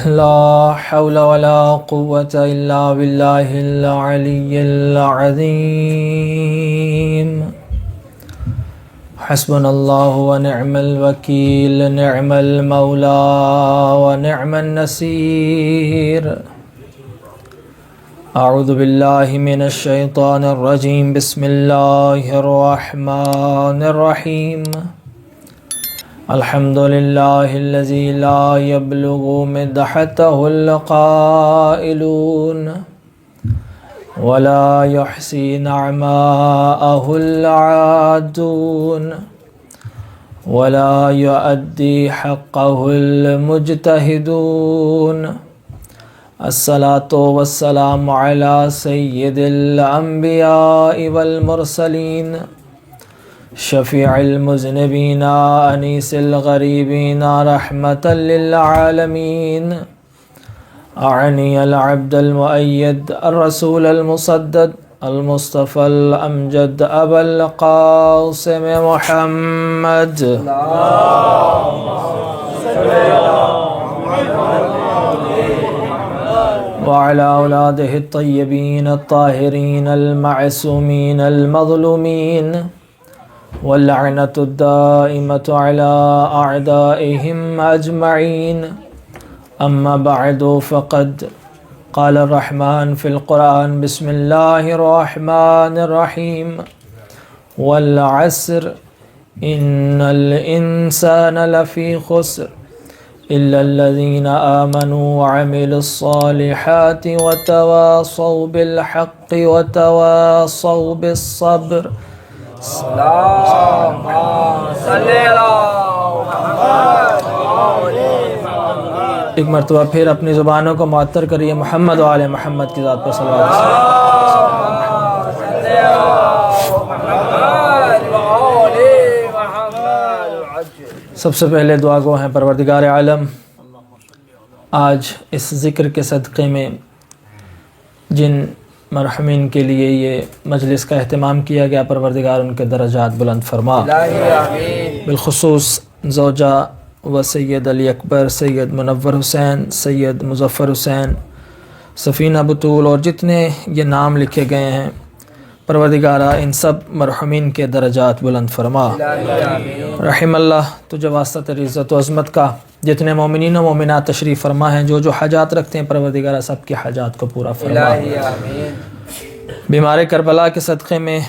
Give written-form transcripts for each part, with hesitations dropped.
لا حول ولا قوة إلا بالله العلي العظيم. حسبنا الله ونعم الوكيل، نعم المولى ونعم النصير. أعوذ بالله من الشيطان الرجيم. بسم الله الرحمن الرحيم. الحمد لله الذي لا يبلغ مدحته القائلون ولا يحصي نعماءه العادون ولا يؤدي حقه المجتهدون. الصلاة والسلام على سيد الأنبياء والمرسلين، شفيع المذنبين، أنيس الغريبين، رحمة للعالمين. أعني العبد المؤيد، الرسول المصدد، المصطفى الأمجد، أبا القاسم محمد. وعلى أولاده الطيبين الطاهرين المعصومين المظلومين، واللعنة الدائمة على أعدائهم أجمعين. أما بعد، فقد قال الرحمن في القرآن: بسم الله الرحمن الرحيم. والعصر إن الإنسان لفي خسر إلا الذين آمنوا وعملوا الصالحات وتواصوا بالحق وتواصوا بالصبر. ایک مرتبہ پھر اپنی زبانوں کو معطر کریے محمد و آل محمد کی ذات پر صلوات. سب سے پہلے دعا گو ہیں پروردگار عالم، آج اس ذکر کے صدقے میں جن مرحومین کے لیے یہ مجلس کا اہتمام کیا گیا، پروردگار ان کے درجات بلند فرما. بالخصوص زوجہ و سید علی اکبر، سید منور حسین، سید مظفر حسین، سفینہ بطول اور جتنے یہ نام لکھے گئے ہیں، پروردگارہ ان سب مرحومین کے درجات بلند فرما. رحم اللہ تجھے واسطہ تیری عزت و عظمت کا، جتنے مومنین و مومنات تشریف فرما ہیں، جو جو حاجات رکھتے ہیں، پروردگارہ سب کی حاجات کو پورا فرما. بیمار کربلا کے صدقے میں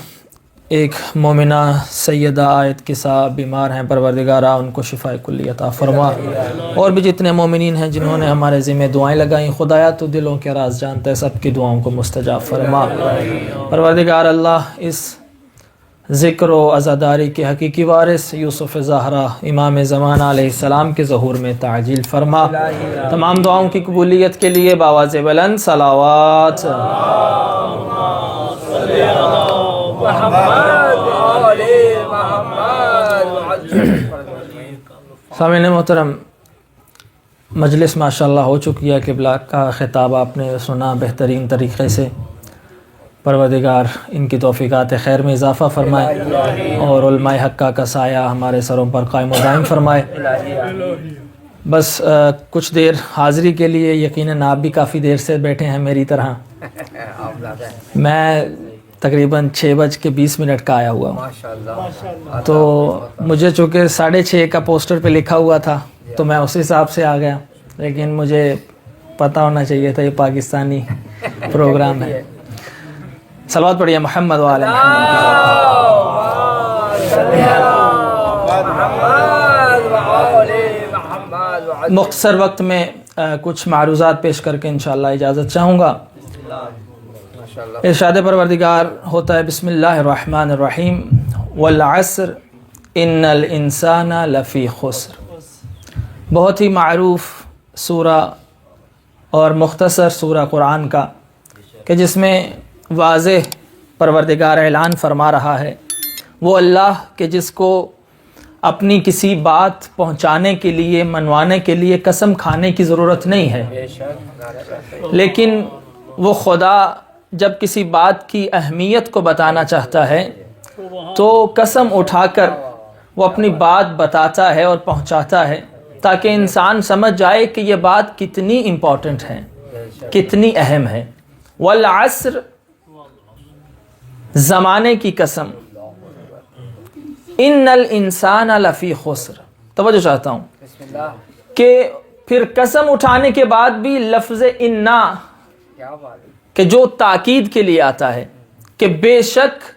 ایک مومنہ سیدہ آیت کی صاحب بیمار ہیں، پروردگارہ ان کو شفاء کلی عطا فرما. اور بھی جتنے مومنین ہیں جنہوں نے ہمارے ذمہ دعائیں لگائیں، خدایا تو دلوں کے راز جانتا ہے، سب کی دعاؤں کو مستجاب فرما. پروردگار اللہ اس ذکر و عزاداری کے حقیقی وارث یوسف زہرا امام زمانہ علیہ السلام کے ظہور میں تعجیل فرما. تمام دعاؤں کی قبولیت کے لیے بآواز بلند صلوات. سامعین محترم، مجلس ماشاءاللہ ہو چکی ہے. قبلہ کا خطاب آپ نے سنا بہترین طریقے سے. پروردگار ان کی توفیقات خیر میں اضافہ فرمائے اور علماء حقہ کا سایہ ہمارے سروں پر قائم و دائم فرمائے. بس کچھ دیر حاضری کے لیے، یقیناً آپ بھی کافی دیر سے بیٹھے ہیں میری طرح. میں تقریباً 6:20 کا آیا ہوا ہوں، تو مجھے چونکہ 6:30 کا پوسٹر پہ لکھا ہوا تھا تو میں اس حساب سے آ گیا، لیکن مجھے پتہ ہونا چاہیے تھا یہ پاکستانی پروگرام ہے. صلوات پڑھیے محمد و آل محمد. مختصر وقت میں کچھ معروضات پیش کر کے انشاءاللہ اجازت چاہوں گا. ارشاد پروردگار ہوتا ہے: بسم اللہ الرحمن الرحیم. والعصر ان الانسان لفی خسر. بہت ہی معروف سورہ اور مختصر سورہ قرآن کا، کہ جس میں واضح پروردگار اعلان فرما رہا ہے وہ اللہ کہ جس کو اپنی کسی بات پہنچانے کے لیے، منوانے کے لیے قسم کھانے کی ضرورت نہیں ہے، لیکن وہ خدا جب کسی بات کی اہمیت کو بتانا چاہتا ہے تو قسم اٹھا کر وہ اپنی بات بتاتا ہے اور پہنچاتا ہے. تاکہ انسان سمجھ جائے کہ یہ بات کتنی امپورٹنٹ ہے، کتنی اہم ہے. والعصر، زمانے کی قسم. ان الانسان لفی خسر. توجہ چاہتا ہوں کہ پھر قسم اٹھانے کے بعد بھی لفظ انا کہ جو تاکید کے لیے آتا ہے کہ بے شک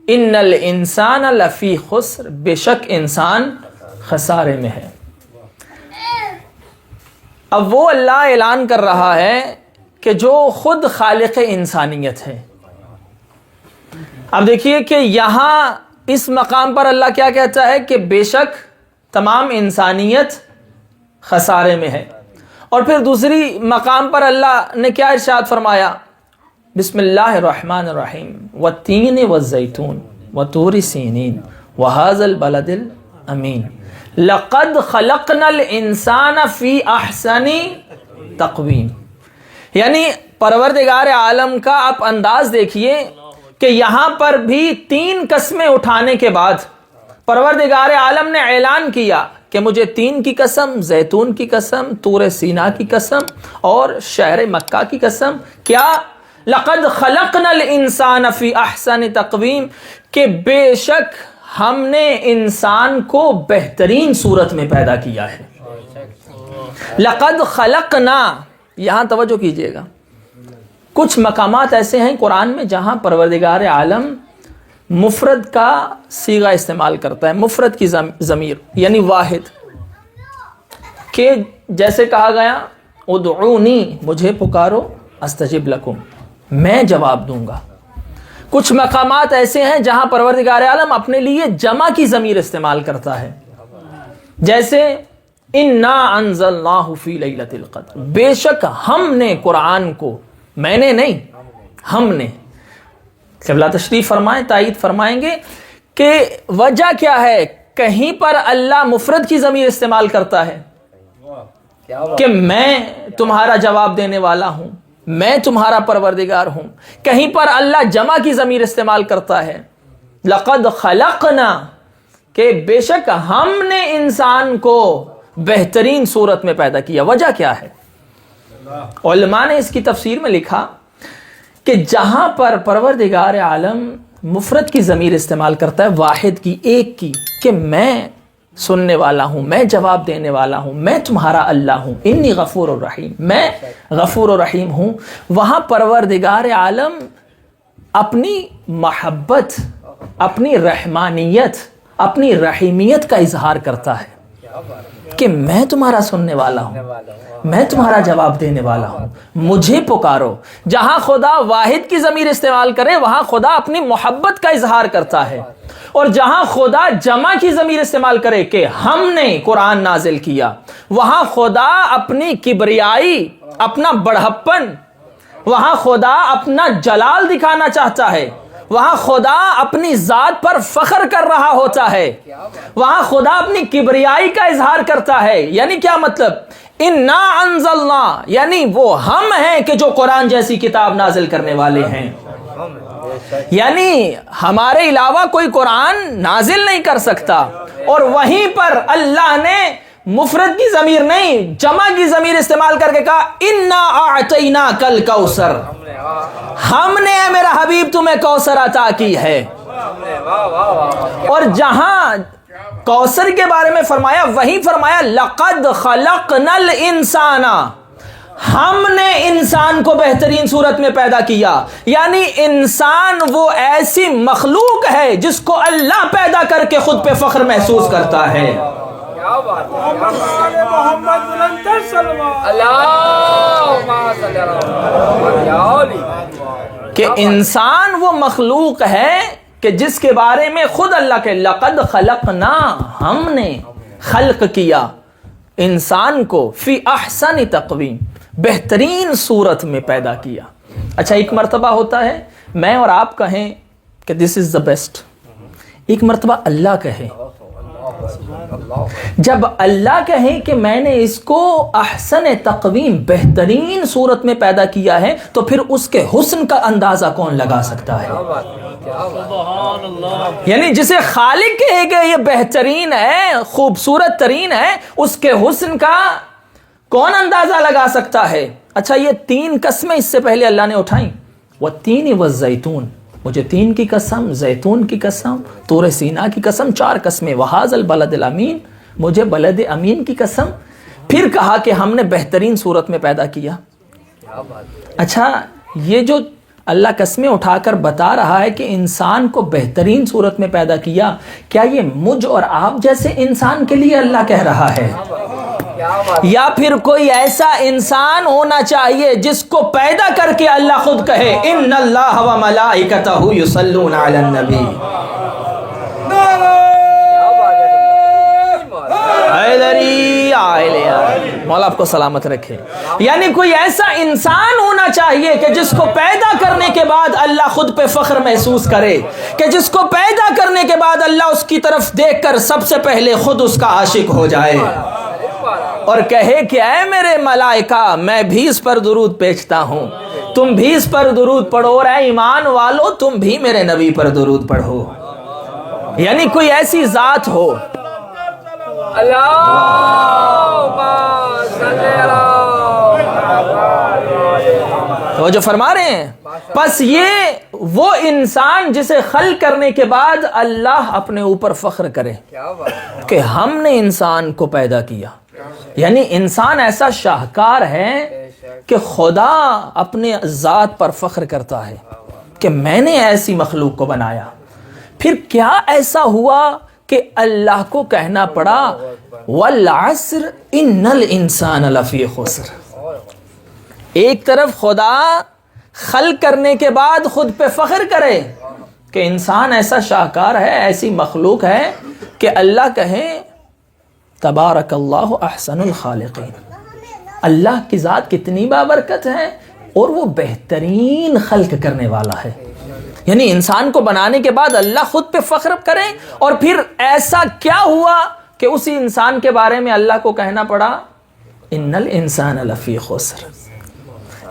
ان الانسان لفی خسر، بے شک انسان خسارے میں ہے. اب وہ اللہ اعلان کر رہا ہے کہ جو خود خالق انسانیت ہے. اب دیکھیے کہ یہاں اس مقام پر اللہ کیا کہتا ہے کہ بے شک تمام انسانیت خسارے میں ہے، اور پھر دوسری مقام پر اللہ نے کیا ارشاد فرمایا؟ بسم اللہ الرحمن الرحیم والتین والزیتون وطور سینین وہذا البلد الامین لقد خلقنا الانسان فی احسن تقویم. یعنی پروردگار عالم کا آپ انداز دیکھیے کہ یہاں پر بھی 3 قسمیں اٹھانے کے بعد پروردگار عالم نے اعلان کیا کہ مجھے 3 کی قسم، زیتون کی قسم، طور سینا کی قسم اور شہر مکہ کی قسم. کیا؟ لقد خلقنا الانسان فی احسن تقویم، کہ بے شک ہم نے انسان کو بہترین صورت میں پیدا کیا ہے. لقد خلقنا، یہاں توجہ کیجئے گا، کچھ مقامات ایسے ہیں قرآن میں جہاں پروردگار عالم مفرد کا صیغہ استعمال کرتا ہے، مفرد کی ضمیر یعنی واحد، کہ جیسے کہا گیا ادعونی، مجھے پکارو، استجب لکم، میں جواب دوں گا. کچھ مقامات ایسے ہیں جہاں پروردگار عالم اپنے لیے جمع کی ضمیر استعمال کرتا ہے، جیسے انا انزلناہ فی لیلۃ القدر، بے شک ہم نے قرآن کو، میں نے نہیں، ہم نے. قبلہ تشریف فرمائیں، تائید فرمائیں گے کہ وجہ کیا ہے. کہیں پر اللہ مفرد کی ضمیر استعمال کرتا ہے کہ میں تمہارا جواب دینے والا ہوں، میں تمہارا پروردگار ہوں. کہیں پر اللہ جمع کی ضمیر استعمال کرتا ہے، لقد خلقنا، کہ بے شک ہم نے انسان کو بہترین صورت میں پیدا کیا. وجہ کیا ہے؟ علماء نے اس کی تفسیر میں لکھا کہ جہاں پر پروردگار عالم مفرد کی ضمیر استعمال کرتا ہے، واحد کی، ایک کی، کہ میں سننے والا ہوں، میں جواب دینے والا ہوں، میں تمہارا اللہ ہوں، انی غفور الرحیم، میں غفور الرحیم ہوں، وہاں پروردگار عالم اپنی محبت، اپنی رحمانیت، اپنی رحیمیت کا اظہار کرتا ہے کہ میں تمہارا سننے والا ہوں، میں تمہارا جواب دینے والا ہوں، مجھے پکارو. جہاں خدا واحد کی ضمیر استعمال کرے وہاں خدا اپنی محبت کا اظہار کرتا ہے، اور جہاں خدا جمع کی ضمیر استعمال کرے کہ ہم نے قرآن نازل کیا، وہاں خدا اپنی کبریائی، اپنا بڑھپن، وہاں خدا اپنا جلال دکھانا چاہتا ہے، وہاں خدا اپنی ذات پر فخر کر رہا ہوتا ہے، وہاں خدا اپنی کبریائی کا اظہار کرتا ہے. یعنی کیا مطلب؟ انا انزلنا، یعنی وہ ہم ہیں کہ جو قرآن جیسی کتاب نازل کرنے والے ہیں. یعنی ہمارے علاوہ کوئی قرآن نازل نہیں کر سکتا. اور وہیں پر اللہ نے مفرد کی ضمیر نہیں، جمع کی ضمیر استعمال کر کے کہا انا اعطیناک الکوثر، ہم نے اے میرا حبیب تمہیں کوثر عطا کی ہے. اور جہاں کوثر کے بارے میں فرمایا وہیں فرمایا لقد خلقنا الانسان، ہم نے انسان کو بہترین صورت میں پیدا کیا. یعنی انسان وہ ایسی مخلوق ہے جس کو اللہ پیدا کر کے خود پہ فخر محسوس کرتا ہے. کہ انسان وہ مخلوق ہے کہ جس کے بارے میں خود اللہ کے لقد خلقنا، ہم نے خلق کیا انسان کو فی احسن تقویم، بہترین صورت میں پیدا کیا. اچھا، ایک مرتبہ ہوتا ہے میں اور آپ کہیں کہ دس از دا بیسٹ، ایک مرتبہ اللہ کہے جب اللہ کہیں کہ میں نے اس کو احسن تقویم بہترین صورت میں پیدا کیا ہے تو پھر اس کے حسن کا اندازہ کون لگا سکتا ہے؟ یعنی جسے خالق کہے کہ یہ بہترین ہے، خوبصورت ترین ہے، اس کے حسن کا کون اندازہ لگا سکتا ہے؟ اچھا، یہ 3 قسمیں اس سے پہلے اللہ نے اٹھائیں، والتین والزیتون، مجھے تین کی قسم، زیتون کی قسم، طور سینا کی قسم، 4 قسمیں، وہذا البلد الامین، مجھے بلد امین کی قسم. پھر کہا کہ ہم نے بہترین صورت میں پیدا کیا. اچھا، یہ جو اللہ قسمیں اٹھا کر بتا رہا ہے کہ انسان کو بہترین صورت میں پیدا کیا، کیا یہ مجھ اور آپ جیسے انسان کے لیے اللہ کہہ رہا ہے؟ یا پھر کوئی ایسا انسان ہونا چاہیے جس کو پیدا کر کے اللہ خود کہے ان اللہ و ملائکتہ یصلون علی النبی؟ مولا آپ کو سلامت رکھے. یعنی کوئی ایسا انسان ہونا چاہیے کہ جس کو پیدا کرنے کے بعد اللہ خود پہ فخر محسوس کرے، کہ جس کو پیدا کرنے کے بعد اللہ اس کی طرف دیکھ کر سب سے پہلے خود اس کا عاشق ہو جائے اور کہے کہ اے میرے ملائکہ، میں بھی اس پر درود بھیجتا ہوں، تم بھی اس پر درود پڑھو، اور اے ایمان والو تم بھی میرے نبی پر درود پڑھو. یعنی کوئی ایسی ذات ہو. تو جو فرما رہے ہیں، بس یہ وہ انسان جسے خلق کرنے کے بعد اللہ اپنے اوپر فخر کرے کہ ہم نے انسان کو پیدا کیا. یعنی انسان ایسا شاہکار ہے کہ خدا اپنے ذات پر فخر کرتا ہے کہ میں نے ایسی مخلوق کو بنایا. پھر کیا ایسا ہوا کہ اللہ کو کہنا پڑا والعصر ان الانسان لفی خسر؟ ایک طرف خدا خلق کرنے کے بعد خود پہ فخر کرے کہ انسان ایسا شاہکار ہے، ایسی مخلوق ہے کہ اللہ کہے تبارک اللہ احسن الخالقین، اللہ کی ذات کتنی بابرکت ہے اور وہ بہترین خلق کرنے والا ہے. یعنی انسان کو بنانے کے بعد اللہ خود پہ فخر کرے، اور پھر ایسا کیا ہوا کہ اسی انسان کے بارے میں اللہ کو کہنا پڑا ان الانسان لفی خسر.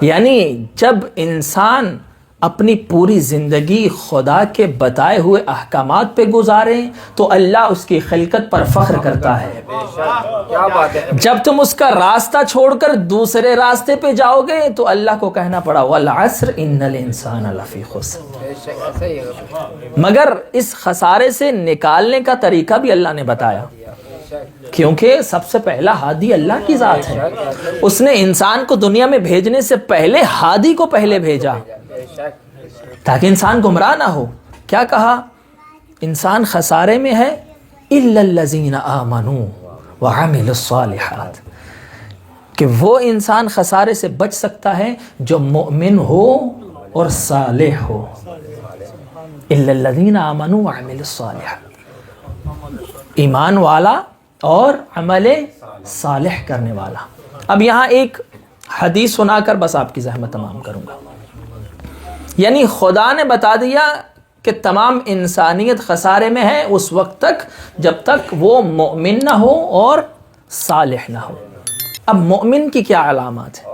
یعنی جب انسان اپنی پوری زندگی خدا کے بتائے ہوئے احکامات پہ گزارے تو اللہ اس کی خلقت پر فخر کرتا ہے. جب تم اس کا راستہ چھوڑ کر دوسرے راستے پہ جاؤ گے تو اللہ کو کہنا پڑا والعصر ان الانسان لفی خسر. مگر اس خسارے سے نکالنے کا طریقہ بھی اللہ نے بتایا، کیونکہ سب سے پہلا ہادی اللہ کی ذات ہے. اس نے انسان کو دنیا میں بھیجنے سے پہلے ہادی کو پہلے بھیجا تاکہ انسان گمراہ نہ ہو. کیا کہا؟ انسان خسارے میں ہے الا الذین آمنوا وعملوا الصالحات، کہ وہ انسان خسارے سے بچ سکتا ہے جو مؤمن ہو اور صالح ہو. الا الذین آمنوا وعملوا الصالحات، ایمان والا اور عمل صالح کرنے والا. اب یہاں ایک حدیث سنا کر بس آپ کی زحمت تمام کروں گا. یعنی خدا نے بتا دیا کہ تمام انسانیت خسارے میں ہے اس وقت تک جب تک وہ مومن نہ ہو اور صالح نہ ہو. اب مومن کی کیا علامات ہیں؟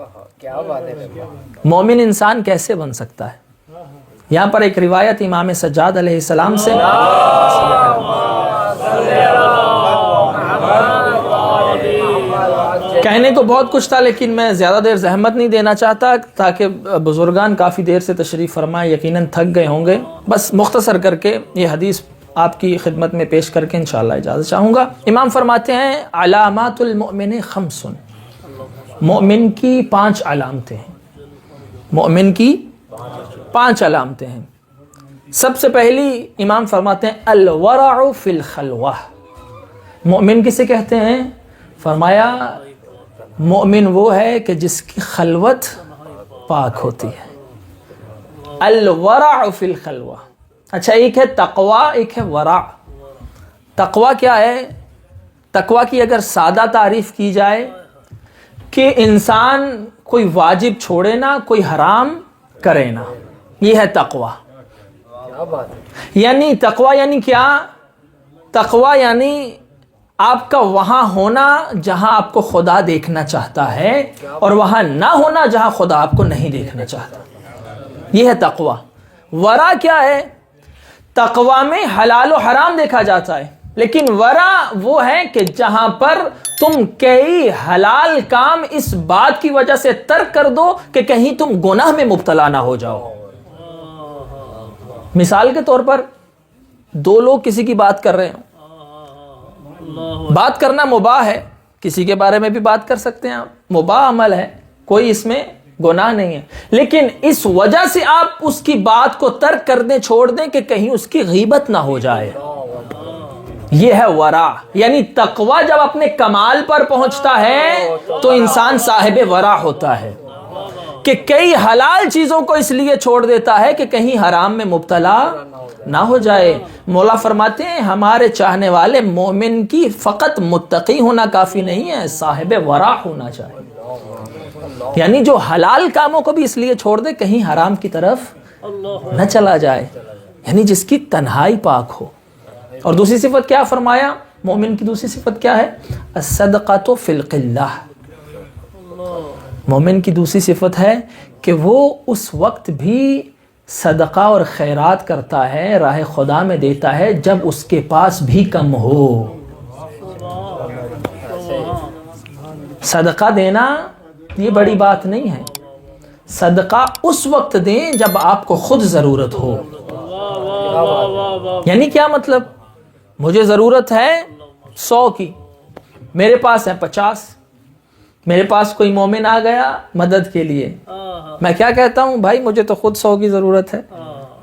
مومن انسان کیسے بن سکتا ہے؟ یہاں پر ایک روایت امام سجاد علیہ السلام سے، کہنے کو بہت کچھ تھا لیکن میں زیادہ دیر زحمت نہیں دینا چاہتا تاکہ بزرگان کافی دیر سے تشریف فرمائے، یقیناً تھک گئے ہوں گے. بس مختصر کر کے یہ حدیث آپ کی خدمت میں پیش کر کے انشاءاللہ اجازت چاہوں گا. امام فرماتے ہیں علامات المؤمن خمس، مومن کی 5 علامتیں ہیں. مومن کی 5 علامتیں ہیں. سب سے پہلی امام فرماتے ہیں الورع فی الخلوہ. مومن کسے کہتے ہیں؟ فرمایا مومن وہ ہے کہ جس کی خلوت پاک ہوتی ہے. الورع فی الخلوہ. اچھا، ایک ہے تقوی، ایک ہے ورع. تقوی کیا ہے؟ تقوی کی اگر سادہ تعریف کی جائے کہ انسان کوئی واجب چھوڑے نہ، کوئی حرام کرے نہ، یہ ہے تقوی. یعنی تقوی یعنی کیا؟ تقوی یعنی آپ کا وہاں ہونا جہاں آپ کو خدا دیکھنا چاہتا ہے، اور وہاں نہ ہونا جہاں خدا آپ کو نہیں دیکھنا چاہتا. یہ ہے تقوی. ورع کیا ہے؟ تقوی میں حلال و حرام دیکھا جاتا ہے، لیکن ورع وہ ہے کہ جہاں پر تم کئی حلال کام اس بات کی وجہ سے ترک کر دو کہ کہیں تم گناہ میں مبتلا نہ ہو جاؤ. مثال کے طور پر دو لوگ کسی کی بات کر رہے ہیں، بات کرنا مباح ہے، کسی کے بارے میں بھی بات کر سکتے ہیں آپ، مباح عمل ہے، کوئی اس میں گناہ نہیں ہے، لیکن اس وجہ سے آپ اس کی بات کو ترک کر دیں، چھوڑ دیں کہ کہیں اس کی غیبت نہ ہو جائے. یہ ہے ورع. یعنی تقوی جب اپنے کمال پر پہنچتا ہے تو انسان صاحب ورع ہوتا ہے کہ کئی حلال چیزوں کو اس لیے چھوڑ دیتا ہے کہ کہیں حرام میں مبتلا نہ ہو جائے. مولا فرماتے ہیں ہمارے چاہنے والے مومن کی فقط متقی ہونا کافی نہیں ہے، صاحب ورع ہونا چاہیے. یعنی جو حلال کاموں کو بھی اس لیے چھوڑ دے کہیں حرام کی طرف نہ چلا جائے، یعنی جس کی تنہائی پاک ہو. اور دوسری صفت کیا فرمایا؟ مومن کی دوسری صفت کیا ہے؟ الصدقۃ فی القلہ. مومن کی دوسری صفت ہے کہ وہ اس وقت بھی صدقہ اور خیرات کرتا ہے، راہ خدا میں دیتا ہے جب اس کے پاس بھی کم ہو. صدقہ دینا یہ بڑی بات نہیں ہے، صدقہ اس وقت دیں جب آپ کو خود ضرورت ہو. یعنی کیا مطلب؟ مجھے ضرورت ہے 100 کی، میرے پاس ہے 50. میرے پاس کوئی مومن آ گیا مدد کے لیے، میں کیا کہتا ہوں؟ بھائی مجھے تو خود 100 کی ضرورت ہے،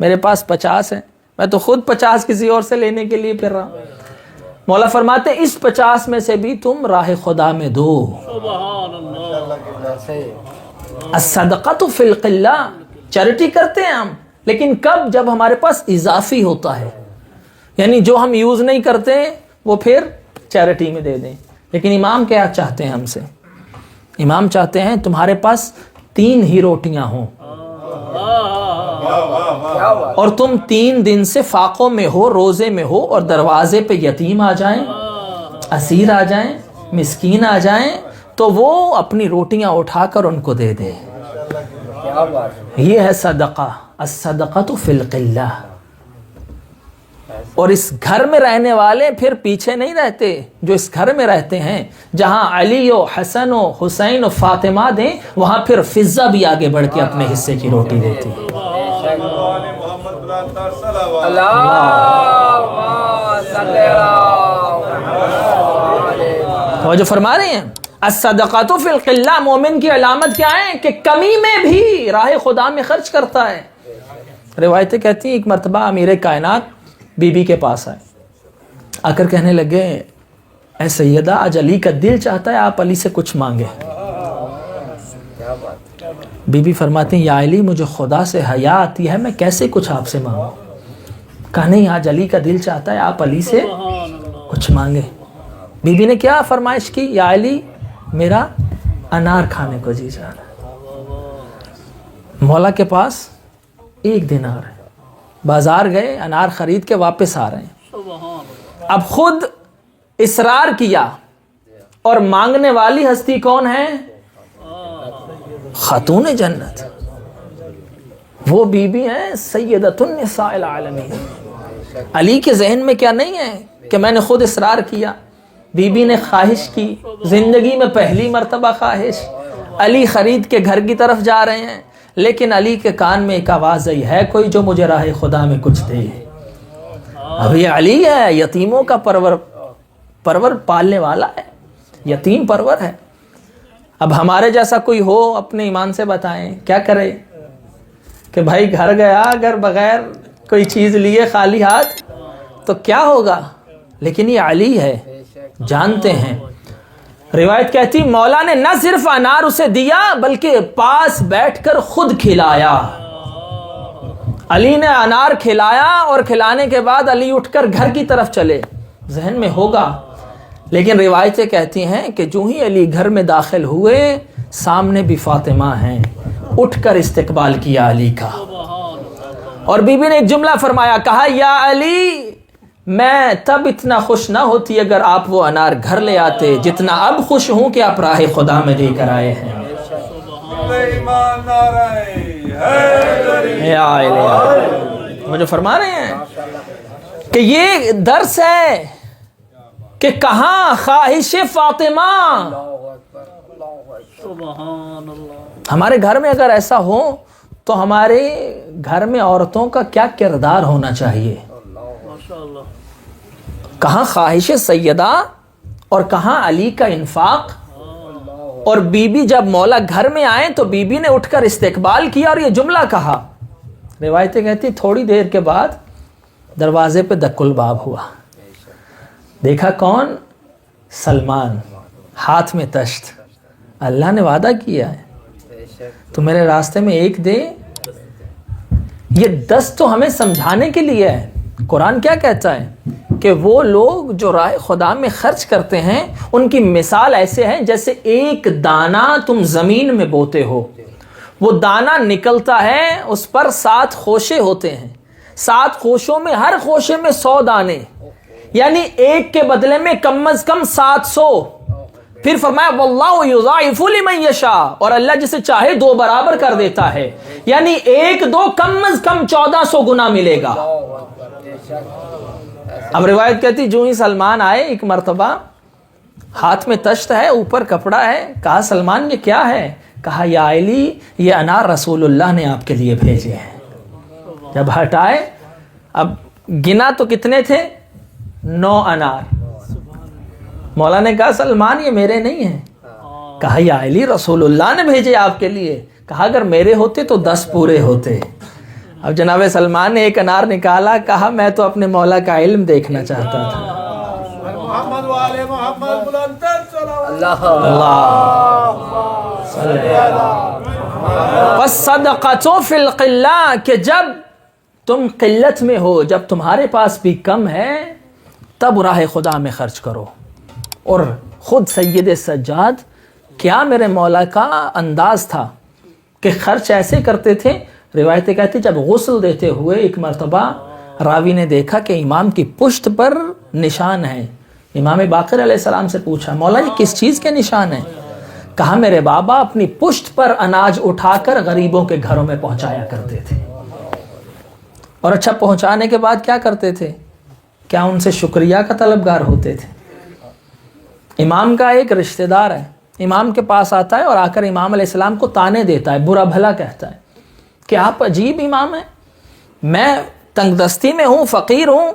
میرے پاس 50 ہے، میں تو خود 50 کسی اور سے لینے کے لیے پھر رہا ہوں. مولا فرماتے ہیں اس 50 میں سے بھی تم راہ خدا میں دو. الصدقۃ فی القلہ. چیریٹی کرتے ہیں ہم، لیکن کب؟ جب ہمارے پاس اضافی ہوتا ہے، یعنی جو ہم یوز نہیں کرتے وہ پھر چیریٹی میں دے دیں. لیکن امام کیا چاہتے ہیں ہم سے؟ امام چاہتے ہیں تمہارے پاس 3 ہی روٹیاں ہوں اور تم 3 دن سے فاقوں میں ہو، روزے میں ہو، اور دروازے پہ یتیم آ جائیں، اسیر آ جائیں، مسکین آ جائیں، تو وہ اپنی روٹیاں اٹھا کر ان کو دے دیں. یہ ہے صدقہ. الصدقۃ فی القلہ. اور اس گھر میں رہنے والے پھر پیچھے نہیں رہتے. جو اس گھر میں رہتے ہیں جہاں علی و حسن و حسین و فاطمہ دیں، وہاں پھر فضہ بھی آگے بڑھ کے اپنے حصے کی روٹی دیتی. وہ جو فرما رہے ہیں الصدقۃ فی القلہ، مومن کی علامت کیا ہے؟ کہ کمی میں بھی راہ خدا میں خرچ کرتا ہے. روایتیں کہتی ہیں ایک مرتبہ امیر کائنات بی بی کے پاس آئے، آ کر کہنے لگے اے سیدہ آج علی کا دل چاہتا ہے آپ علی سے کچھ مانگے. بی بی فرماتی ہیں یا علی مجھے خدا سے حیا آتی ہے، میں کیسے کچھ آپ سے مانگوں؟ کہا نہیں آج علی کا دل چاہتا ہے آپ علی سے کچھ مانگے. بی بی نے کیا فرمائش کی؟ یا علی میرا انار کھانے کو جی جا رہا ہے. مولا کے پاس 1 دینار ہے، بازار گئے انار خرید کے واپس آ رہے ہیں. اب خود اصرار کیا، اور مانگنے والی ہستی کون ہے؟ خاتون جنت، وہ بی بی ہیں سیدۃ النساء العالمین. علی کے ذہن میں کیا نہیں ہے کہ میں نے خود اصرار کیا، بی بی نے خواہش کی، زندگی میں پہلی مرتبہ خواہش. علی خرید کے گھر کی طرف جا رہے ہیں، لیکن علی کے کان میں ایک آواز آئی ہے کوئی جو مجھے راہ خدا میں کچھ دے. اب یہ علی ہے، یتیموں کا پرور پالنے والا ہے، یتیم پرور ہے. اب ہمارے جیسا کوئی ہو اپنے ایمان سے بتائیں کیا کرے؟ کہ بھائی گھر گیا اگر بغیر کوئی چیز لیے خالی ہاتھ تو کیا ہوگا؟ لیکن یہ علی ہے، جانتے ہیں. روایت کہتی مولا نے نہ صرف انار اسے دیا بلکہ پاس بیٹھ کر خود کھلایا. علی نے انار کھلایا اور کھلانے کے بعد علی اٹھ کر گھر کی طرف چلے. ذہن میں ہوگا، لیکن روایتیں کہتی ہیں کہ جو ہی علی گھر میں داخل ہوئے سامنے بھی فاطمہ ہیں، اٹھ کر استقبال کیا علی کا. اور بی بی نے ایک جملہ فرمایا، کہا یا علی میں تب اتنا خوش نہ ہوتی اگر آپ وہ انار گھر لے آتے جتنا اب خوش ہوں کہ آپ راہ خدا میں لے کر آئے ہیں. وہ جو فرما رہے ہیں کہ یہ درس ہے کہ کہاں خواہش فاطمہ. ہمارے گھر میں اگر ایسا ہو تو ہمارے گھر میں عورتوں کا کیا کردار ہونا چاہیے. کہاں خواہش سیدہ اور کہاں علی کا انفاق. اور بی بی جب مولا گھر میں آئے تو بی بی نے اٹھ کر استقبال کیا اور یہ جملہ کہا. روایتیں کہتی تھوڑی دیر کے بعد دروازے پہ دق الباب ہوا. دیکھا کون؟ سلمان، ہاتھ میں تشت. اللہ نے وعدہ کیا ہے تو میرے راستے میں ایک دے. یہ 10 تو ہمیں سمجھانے کے لیے ہے. قرآن کیا کہتا ہے کہ وہ لوگ جو راہ خدا میں خرچ کرتے ہیں ان کی مثال ایسے ہے جیسے ایک دانہ تم زمین میں بوتے ہو. وہ دانہ نکلتا ہے، اس پر 7 خوشے ہوتے ہیں. 7 خوشوں میں ہر خوشے میں 100 دانے، یعنی ایک کے بدلے میں کم از کم 700. پھر فرمایا واللہ یضاعف لمن یشاء، اور اللہ جسے چاہے 2 برابر کر دیتا ہے، یعنی 1 2 کم از کم 1400 گنا ملے گا. اب روایت کہتی جو ہی سلمان آئے ایک مرتبہ، ہاتھ میں تشت ہے، اوپر کپڑا ہے. کہا سلمان یہ کیا ہے؟ کہا یا علی یہ انار رسول اللہ نے آپ کے لیے بھیجے ہیں. جب ہٹائے، اب گنا تو کتنے تھے؟ 9 انار. مولا نے کہا سلمان یہ میرے نہیں ہیں. کہا یا علی رسول اللہ نے بھیجے آپ کے لیے. کہا اگر میرے ہوتے تو 10 پورے ہوتے. اب جناب سلمان نے ایک انار نکالا. کہا میں تو اپنے مولا کا علم دیکھنا چاہتا تھا. والصدقۃ فی القلہ، کہ جب تم قلت میں ہو، جب تمہارے پاس بھی کم ہے، تب راہ خدا میں خرچ کرو. اور خود سید سجاد کیا میرے مولا کا انداز تھا کہ خرچ ایسے کرتے تھے. روایتیں کہتی جب غسل دیتے ہوئے ایک مرتبہ راوی نے دیکھا کہ امام کی پشت پر نشان ہے. امام باقر علیہ السلام سے پوچھا مولا یہ کس چیز کے نشان ہیں؟ کہا میرے بابا اپنی پشت پر اناج اٹھا کر غریبوں کے گھروں میں پہنچایا کرتے تھے. اور اچھا پہنچانے کے بعد کیا کرتے تھے؟ کیا ان سے شکریہ کا طلبگار ہوتے تھے؟ امام کا ایک رشتہ دار ہے، امام کے پاس آتا ہے اور آ کر امام علیہ السلام کو تانے دیتا ہے، برا بھلا کہتا ہے کہ آپ عجیب امام ہیں، میں تنگ دستی میں ہوں، فقیر ہوں،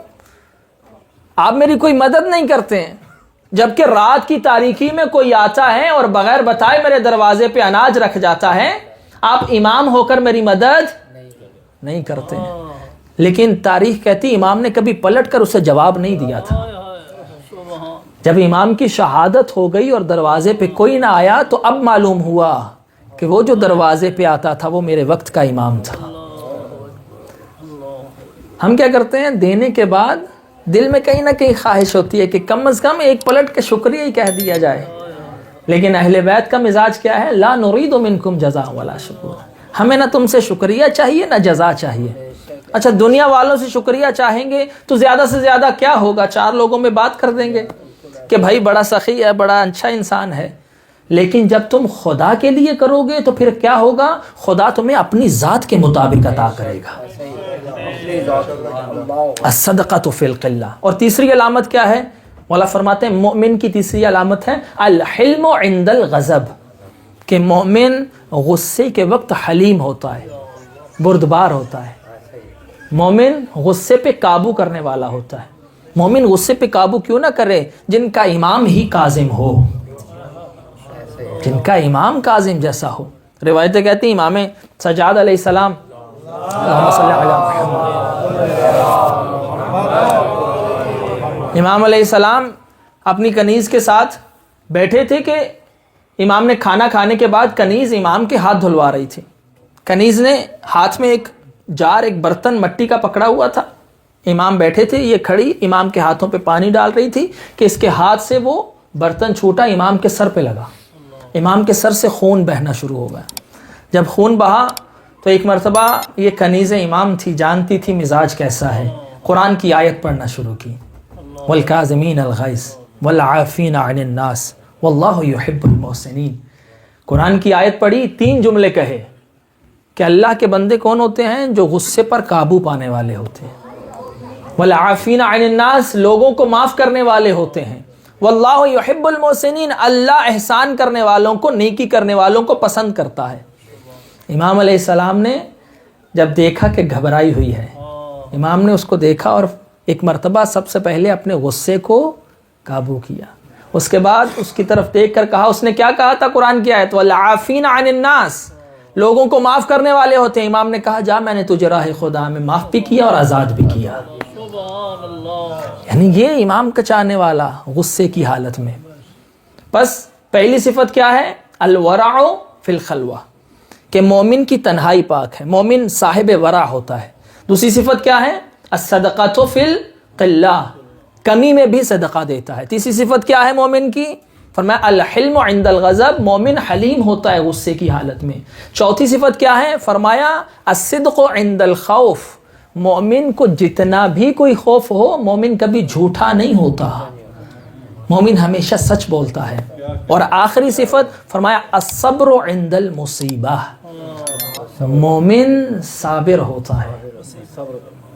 آپ میری کوئی مدد نہیں کرتے ہیں. جبکہ رات کی تاریکی میں کوئی آتا ہے اور بغیر بتائے میرے دروازے پہ اناج رکھ جاتا ہے، آپ امام ہو کر میری مدد نہیں کرتے ہیں. لیکن تاریخ کہتی امام نے کبھی پلٹ کر اسے جواب نہیں دیا تھا. جب امام کی شہادت ہو گئی اور دروازے پہ کوئی نہ آیا تو اب معلوم ہوا کہ وہ جو دروازے پہ آتا تھا وہ میرے وقت کا امام تھا. ہم کیا کرتے ہیں؟ دینے کے بعد دل میں کہیں نہ کہیں خواہش ہوتی ہے کہ کم از کم ایک پلٹ کے شکریہ ہی کہہ دیا جائے. لیکن اہل بیت کا مزاج کیا ہے؟ لا نرید منکم جزاء ولا شکور. ہمیں نہ تم سے شکریہ چاہیے نہ جزا چاہیے. اچھا دنیا والوں سے شکریہ چاہیں گے تو زیادہ سے زیادہ کیا ہوگا؟ 4 لوگوں میں بات کر دیں گے کہ بھائی بڑا سخی ہے، بڑا اچھا انسان ہے. لیکن جب تم خدا کے لیے کرو گے تو پھر کیا ہوگا؟ خدا تمہیں اپنی ذات کے مطابق عطا کرے گا. الصدقۃ فی القلہ. اور تیسری علامت کیا ہے؟ مولا فرماتے ہیں مومن کی تیسری علامت ہے الحلم عند الغضب، کہ مومن غصے کے وقت حلیم ہوتا ہے، بردبار ہوتا ہے. مومن غصے پہ قابو کرنے والا ہوتا ہے. مومن غصے پہ قابو کیوں نہ کرے؟ جن کا امام ہی کاظم ہو، جن کا امام کاظم جیسا ہو. روایتیں کہتی ہیں امام سجاد علیہ السلام، اللہم صلی علی محمد، امام علیہ السلام اپنی کنیز کے ساتھ بیٹھے تھے کہ امام نے کھانا کھانے کے بعد کنیز امام کے ہاتھ دھلوا رہی تھی. کنیز نے ہاتھ میں ایک جار، ایک برتن مٹی کا پکڑا ہوا تھا. امام بیٹھے تھے، یہ کھڑی امام کے ہاتھوں پہ پانی ڈال رہی تھی کہ اس کے ہاتھ سے وہ برتن چھوٹا، امام کے سر پہ لگا. امام کے سر سے خون بہنا شروع ہو گیا. جب خون بہا تو ایک مرتبہ یہ کنیز امام تھی، جانتی تھی مزاج کیسا ہے. قرآن کی آیت پڑھنا شروع کی، والکاظمین الغیظ والعافین عن الناس واللہ یحب المحسنین. قرآن کی آیت پڑھی، 3 جملے کہے کہ اللہ کے بندے کون ہوتے ہیں؟ جو غصے پر قابو پانے والے ہوتے ہیں. والعافین عن الناس، لوگوں کو معاف کرنے والے ہوتے ہیں. واللہ یحب المحسنین، اللہ احسان کرنے والوں کو، نیکی کرنے والوں کو پسند کرتا ہے. امام علیہ السلام نے جب دیکھا کہ گھبرائی ہوئی ہے، امام نے اس کو دیکھا اور ایک مرتبہ سب سے پہلے اپنے غصے کو قابو کیا. اس کے بعد اس کی طرف دیکھ کر کہا، اس نے کیا کہا تھا قرآن کی آیت؟ والعافین عن الناس، لوگوں کو معاف کرنے والے ہوتے ہیں. امام نے کہا جا، میں نے تجھے راہ خدا میں معاف بھی کیا اور آزاد بھی کیا. یعنی یہ امام کا چاہنے والا غصے کی حالت میں. بس پہلی صفت کیا ہے؟ الورع فی الخلوہ، کہ مومن کی تنہائی پاک ہے، مومن صاحب ورع ہوتا ہے. دوسری صفت کیا ہے؟ الصدقۃ فی القلہ، کمی میں بھی صدقہ دیتا ہے. تیسری صفت کیا ہے مومن کی؟ فرمایا الحلم عند الغضب، مومن حلیم ہوتا ہے غصے کی حالت میں. چوتھی صفت کیا ہے؟ فرمایا الصدق عند الخوف، مومن کو جتنا بھی کوئی خوف ہو، مومن کبھی جھوٹا نہیں ہوتا، مومن ہمیشہ سچ بولتا ہے. اور آخری صفت فرمایا الصبر عند المصیبہ، مومن صابر ہوتا ہے،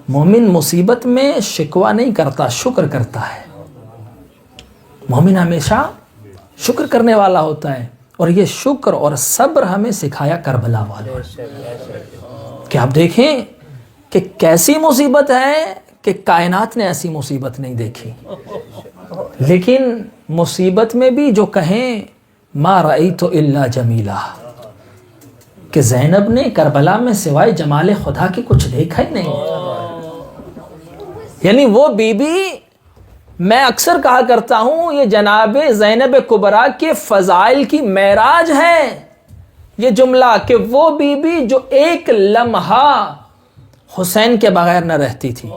مومن مصیبت میں شکوہ نہیں کرتا، شکر کرتا ہے. مومن ہمیشہ شکر کرنے والا ہوتا ہے. اور یہ شکر اور صبر ہمیں سکھایا کربلا والے، کہ آپ دیکھیں کہ کیسی مصیبت ہے کہ کائنات نے ایسی مصیبت نہیں دیکھی. لیکن مصیبت میں بھی جو کہیں ما رأیت الا جمیلا، کہ زینب نے کربلا میں سوائے جمال خدا کے کچھ دیکھا ہی نہیں. یعنی وہ بی بی، میں اکثر کہا کرتا ہوں، یہ جناب زینب کبریٰ کے فضائل کی معراج ہے یہ جملہ، کہ وہ بی بی جو ایک لمحہ حسین کے بغیر نہ رہتی تھی،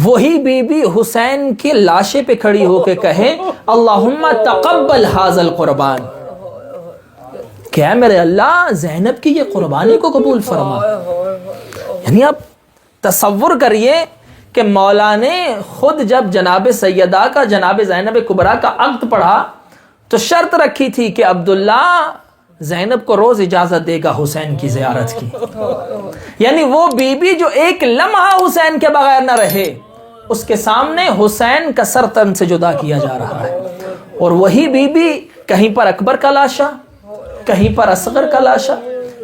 وہی بی بی حسین کے لاشے پہ کھڑی ہو کے کہے اللہم تقبل ھذا القربان، کیا میرے اللہ زینب کی یہ قربانی کو قبول فرما. یعنی آپ تصور کریے کہ مولا نے خود جب جناب سیدہ کا، جناب زینب کبریٰ کا عقد پڑھا تو شرط رکھی تھی کہ عبداللہ زینب کو روز اجازت دے گا حسین کی زیارت کی. یعنی وہ بی بی جو ایک لمحہ حسین کے بغیر نہ رہے، اس کے سامنے حسین کا سر تن سے جدا کیا جا رہا ہے. اور وہی بی بی کہیں پر اکبر کا لاشا، کہیں پر اصغر کا لاشا،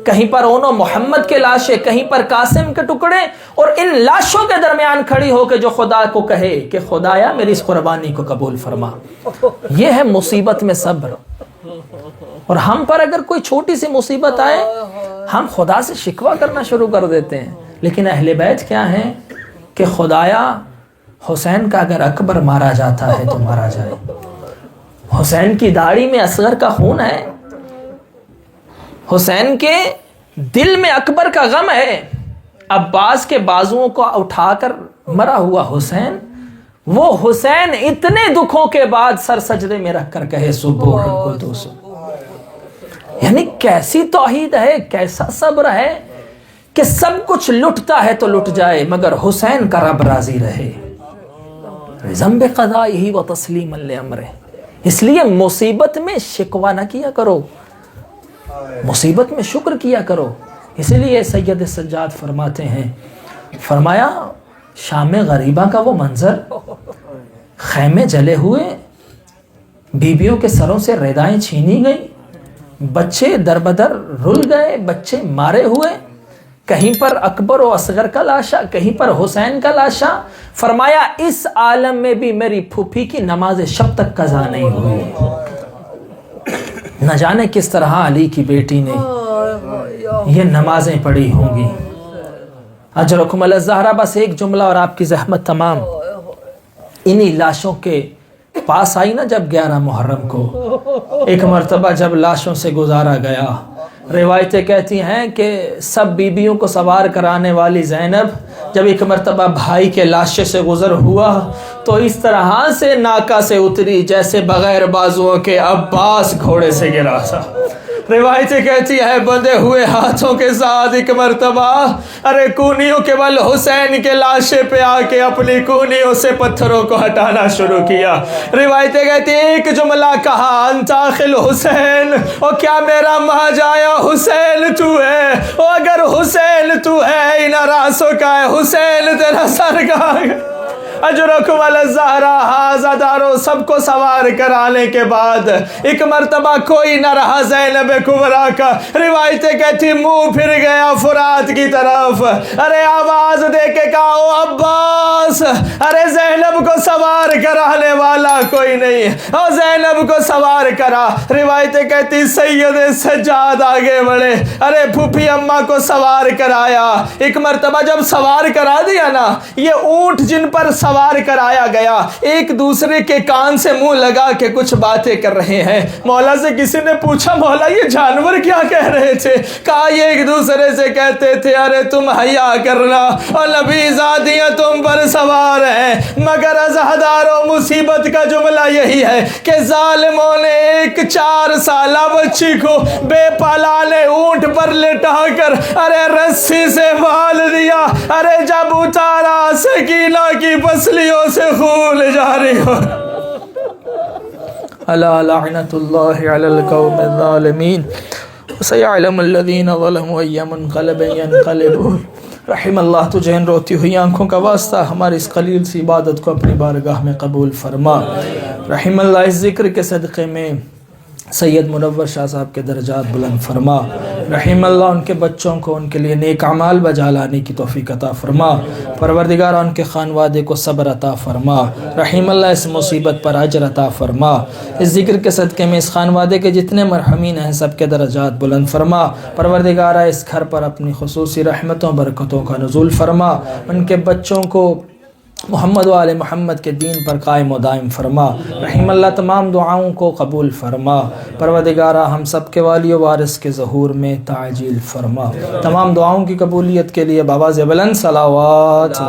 کہیں پر اونو محمد کے لاشے، کہیں پر قاسم کے ٹکڑے، اور ان لاشوں کے درمیان کھڑی ہو کے جو خدا کو کہے کہ خدایا میری اس قربانی کو قبول فرما. یہ ہے مصیبت میں صبر. اور ہم پر اگر کوئی چھوٹی سی مصیبت آئے، ہم خدا سے شکوہ کرنا شروع کر دیتے ہیں. لیکن اہل بیت کیا ہیں کہ خدایا حسین کا اگر اکبر مارا جاتا ہے تو مارا جائے، حسین کی داڑھی میں اصغر کا خون ہے، حسین کے دل میں اکبر کا غم ہے، عباس کے بازوؤں کو اٹھا کر مرا ہوا حسین، وہ حسین اتنے دکھوں کے بعد سر سجدے میں رکھ کر کہے سبوح القدوس. یعنی کیسی توحید ہے، کیسا صبر ہے کہ سب کچھ لٹتا ہے تو لٹ جائے مگر حسین کا رب راضی رہے. ذنب قضائہ و تسلیما لامرہ. اس لیے مصیبت میں شکوہ نہ کیا کرو، مصیبت میں شکر کیا کرو. اسی لیے سید سجاد فرماتے ہیں، فرمایا شام غریبہ کا وہ منظر، خیمے جلے ہوئے، بیویوں کے سروں سے ردائیں چھینی گئیں، بچے در بدر رل گئے، بچے مارے ہوئے، کہیں پر اکبر و اصغر کا لاشا، کہیں پر حسین کا لاشا. فرمایا اس عالم میں بھی میری پھوپھی کی نماز شب تک قضا نہیں ہوئی. نہ جانے کس طرح علی کی بیٹی نے یہ نمازیں پڑھی ہوں گی. اجرکم علی الزہرا. بس ایک جملہ اور آپ کی زحمت تمام. انہی لاشوں کے پاس آئی نا جب 11 محرم کو، ایک مرتبہ جب لاشوں سے گزارا گیا، روایتیں کہتی ہیں کہ سب بیویوں کو سوار کرانے والی زینب جب ایک مرتبہ بھائی کے لاشے سے گزر ہوا تو اس طرح سے ناکا سے اتری جیسے بغیر بازوؤں کے عباس گھوڑے سے گرا تھا. روایتیں کہتی ہے بندھے ہوئے ہاتھوں کے ساتھ ایک مرتبہ ارے کونیوں کے بل حسین کے لاشے پہ آ کے اپنی کونیوں سے پتھروں کو ہٹانا شروع کیا. روایتیں کہتی ہیں ایک جملہ کہا انت اخل حسین، او کیا میرا ماں جایا حسین تو ہے، او اگر حسین تو ہے ان راسوں کا ہے حسین تیرا سر کہاں ہے. اجرکم علی الزہرا ھذا دارو، سب کو سوار کرانے کے بعد ایک مرتبہ کوئی نہ رہا زینب کبریٰ کا. روایتیں کہتی منہ پھر گیا فرات کی طرف، ارے آواز دے کے کہا او عباس، ارے زینب کو سوار کرانے والا کوئی نہیں، او زینب کو سوار کرا. روایتیں کہتی سید سجاد آگے بڑھے، ارے پھوپھی اماں کو سوار کرایا. ایک مرتبہ جب سوار کرا دیا نا، یہ اونٹ جن پر سوار کرایا گیا ایک دوسرے کے کان سے منہ لگا کے کچھ باتیں کر رہے ہیں. مولا سے کسی نے پوچھا مولا یہ جانور کیا کہہ رہے تھے؟ کہا یہ ایک دوسرے سے کہتے تھے ارے تم حیا کرنا اور نبی زادیاں تم پر سوار ہیں، مگر ازہدارو مصیبت کا جملہ یہی ہے کہ ظالموں نے ایک 4 سالہ بچی کو بے پالانے اونٹ پر لٹا کر ارے رسی سے بال دیا. ارے جب اتارا سکینہ کی پسلیوں سے خون جاری ہو. الا لعنت اللہ علی القوم الظالمین سیعلم الذین ظلموا ای منقلب ینقلبون. رحم اللہ تجھے ان روتی ہوئی آنکھوں کا واسطہ ہماری اس قلیل سی عبادت کو اپنی بارگاہ میں قبول فرما. رحم اللہ اس ذکر کے صدقے میں سید منور شاہ صاحب کے درجات بلند فرما. رحم اللہ ان کے بچوں کو ان کے لیے نیک اعمال بجا لانے کی توفیق عطا فرما. پروردگار ان کے خانوادے کو صبر عطا فرما. رحم اللہ اس مصیبت پر اجر عطا فرما. اس ذکر کے صدقے میں اس خانوادے کے جتنے مرحومین ہیں سب کے درجات بلند فرما. پروردگار اس گھر پر اپنی خصوصی رحمتوں برکتوں کا نزول فرما. ان کے بچوں کو محمد و آل محمد کے دین پر قائم و دائم فرما. رحم اللہ تمام دعاؤں کو قبول فرما. پروردگارہ ہم سب کے والی و وارث کے ظہور میں تعجیل فرما. تمام دعاؤں کی قبولیت کے لیے بآواز بلند صلوات.